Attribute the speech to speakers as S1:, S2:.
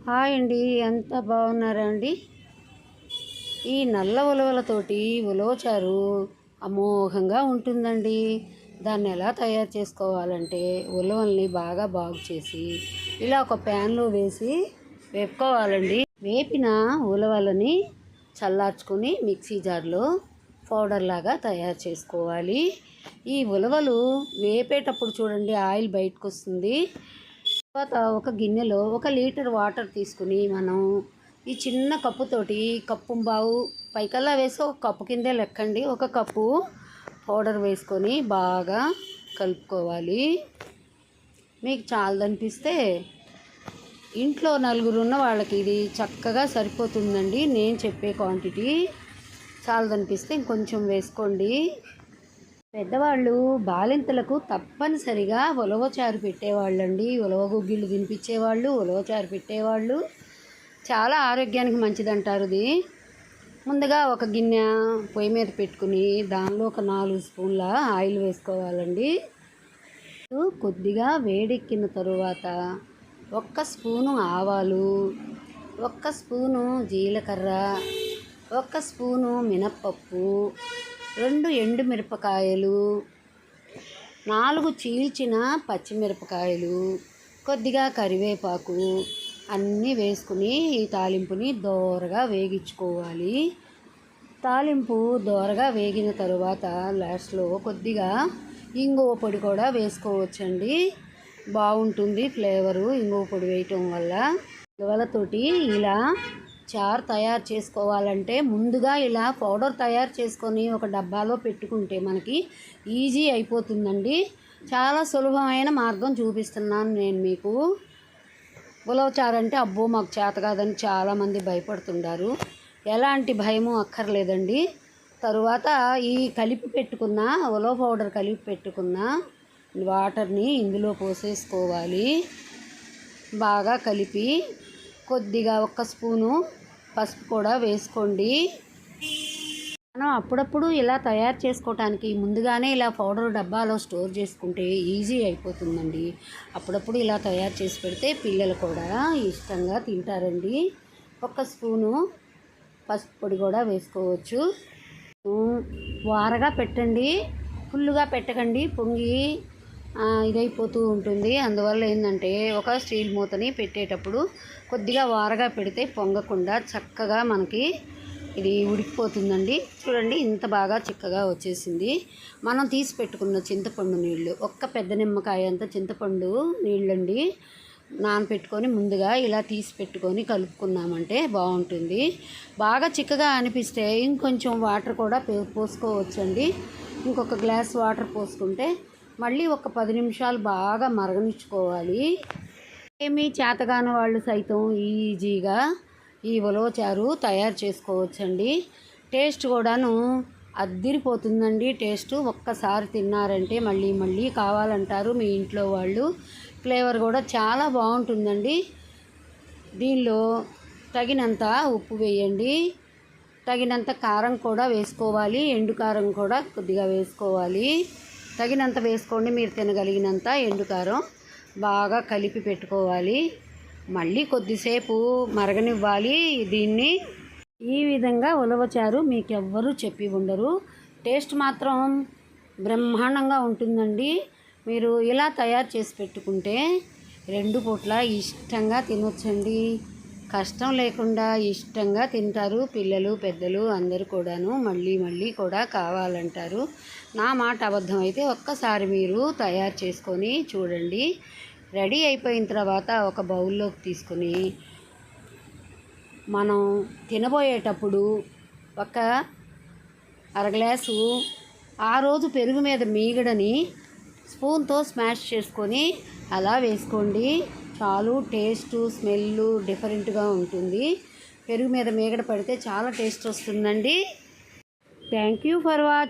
S1: Hi అండి, ఎంత బాగున్నారా అండి? ఈ నల్ల ఉలవలతోటి ఉలవచారు అమోఘంగా ఉంటుందండి. దాన్ని ఎలా తయారు చేసుకోవాలంటే ఉలవల్ని బాగు చేసి ఇలా ఒక ప్యాన్లో వేసి వేపుకోవాలండి. వేపిన ఉలవలని చల్లార్చుకొని మిక్సీ జార్లో పౌడర్ లాగా తయారు చేసుకోవాలి. ఈ ఉలవలు వేపేటప్పుడు చూడండి ఆయిల్ బయటకు వస్తుంది. తర్వాత ఒక గిన్నెలో 1 లీటర్ వాటర్ తీసుకుని మనం ఈ చిన్న కప్పుతోటి కప్పుంబావు పైకల్లా వేసి ఒక కప్పు కిందే లెక్కండి. 1 కప్పు పౌడర్ వేసుకొని బాగా కలుపుకోవాలి. మీకు చాలదనిపిస్తే ఇంట్లో 4 ఉన్న వాళ్ళకి ఇది చక్కగా సరిపోతుందండి. నేను చెప్పే క్వాంటిటీ చాలదనిపిస్తే ఇంకొంచెం వేసుకోండి. పెద్దవాళ్ళు బాలింతలకు తప్పనిసరిగా ఉలవచారు పెట్టేవాళ్ళండి. ఉలవ గుగ్గిళ్ళు తినిపించేవాళ్ళు, ఉలవచారు పెట్టేవాళ్ళు. చాలా ఆరోగ్యానికి మంచిదంటారు ఇది. ముందుగా ఒక గిన్నె పొయ్యి మీద పెట్టుకుని దానిలో ఒక 4 స్పూన్ల ఆయిల్ వేసుకోవాలండి. కొద్దిగా వేడెక్కిన తరువాత 1 స్పూను ఆవాలు, 1 స్పూను జీలకర్ర, 1 స్పూను మినప్పప్పు, 2 ఎండుమిరపకాయలు, 4 చీల్చిన పచ్చిమిరపకాయలు, కొద్దిగా కరివేపాకు అన్నీ వేసుకుని ఈ తాలింపుని దోరగా వేగించుకోవాలి. తాలింపు దోరగా వేగిన తరువాత లాస్ట్లో కొద్దిగా ఇంగువ పొడి కూడా వేసుకోవచ్చండి. బాగుంటుంది ఫ్లేవరు ఇంగువ పొడి వేయటం వల్ల. ఉలవలతోటి ఇలా చారు తయారు చేసుకోవాలంటే ముందుగా ఇలా పౌడర్ తయారు చేసుకొని ఒక డబ్బాలో పెట్టుకుంటే మనకి ఈజీ అయిపోతుందండి. చాలా సులభమైన మార్గం చూపిస్తున్నాను నేను మీకు. ఉలవచారు అంటే అబ్బో మాకు చేత కాదని చాలామంది భయపడుతుంటారు. ఎలాంటి భయము అక్కర్లేదండి. తరువాత ఈ కలిపి పెట్టుకున్న ఉలవ పౌడర్ కలిపి పెట్టుకున్న వాటర్ని ఇందులో పోసేసుకోవాలి. బాగా కలిపి కొద్దిగా 1 స్పూను పసుపు కూడా వేసుకోండి. మనం అప్పుడప్పుడు ఇలా తయారు చేసుకోవటానికి ముందుగానే ఇలా పౌడర్ డబ్బాలో స్టోర్ చేసుకుంటే ఈజీ అయిపోతుందండి. అప్పుడప్పుడు ఇలా తయారు చేసి పెడితే పిల్లలు కూడా ఇష్టంగా తింటారండి. 1 స్పూను పసుపు పొడి కూడా వేసుకోవచ్చు. వారగా పెట్టండి, ఫుల్లుగా పెట్టకండి, పొంగి ఇదైపోతూ ఉంటుంది. అందువల్ల ఏంటంటే ఒక స్టీల్ మూతని పెట్టేటప్పుడు కొద్దిగా వారగా పెడితే పొంగకుండా చక్కగా మనకి ఇది ఉడికిపోతుందండి. చూడండి ఇంత బాగా చిక్కగా వచ్చేసింది. మనం తీసి పెట్టుకున్న చింతపండు నీళ్ళు, 1 పెద్ద నిమ్మకాయ అంత చింతపండు నీళ్ళండి నానపెట్టుకొని ముందుగా ఇలా తీసి పెట్టుకొని కలుపుకున్నామంటే బాగుంటుంది. బాగా చిక్కగా అనిపిస్తే ఇంకొంచెం వాటర్ కూడా పోసుకోవచ్చండి. ఇంకొక గ్లాస్ వాటర్ పోసుకుంటే మళ్ళీ ఒక 10 నిమిషాలు బాగా మరగనిచ్చుకోవాలి. ఏమీ చేతగాని వాళ్ళు సైతం ఈజీగా ఈ ఉలవచారు తయారు చేసుకోవచ్చండి. టేస్ట్ కూడాను అద్దిరిపోతుందండి. టేస్ట్ ఒక్కసారి తిన్నారంటే మళ్ళీ మళ్ళీ కావాలంటారు మీ ఇంట్లో వాళ్ళు. ఫ్లేవర్ కూడా చాలా బాగుంటుందండి. దీనిలో తగినంత ఉప్పు వేయండి, తగినంత కారం కూడా వేసుకోవాలి, ఎండు కారం కూడా కొద్దిగా వేసుకోవాలి. తగినంత వేసుకోండి, మీరు తినగలిగినంత ఎండు కారం. బాగా కలిపి పెట్టుకోవాలి. మళ్ళీ కొద్దిసేపు మరగనివ్వాలి దీన్ని. ఈ విధంగా ఉలవచారు మీకు ఎవ్వరూ చెప్పి ఉండరు. టేస్ట్ మాత్రం బ్రహ్మాండంగా ఉంటుందండి. మీరు ఇలా తయారు చేసి పెట్టుకుంటే 2 పూట్ల ఇష్టంగా తినొచ్చండి. కష్టం లేకుండా ఇష్టంగా తింటారు పిల్లలు పెద్దలు అందరూ కూడాను. మళ్ళీ మళ్ళీ కూడా కావాలంటారు. నా మాట అబద్ధం అయితే ఒక్కసారి మీరు తయారు చేసుకొని చూడండి. రెడీ అయిపోయిన తర్వాత ఒక బౌల్లోకి తీసుకుని మనం తినబోయేటప్పుడు ఒక అర గ్లాసు ఆ రోజు పెరుగు మీద మీగడని స్పూన్తో స్మాష్ చేసుకొని అలా వేసుకోండి. చాలు టేస్ట్ స్మెల్ డిఫరెంట్గా ఉంటుంది. పెరుగు మీద మీగడ పడితే చాలా టేస్ట్ వస్తుందండి. Thank you for watching.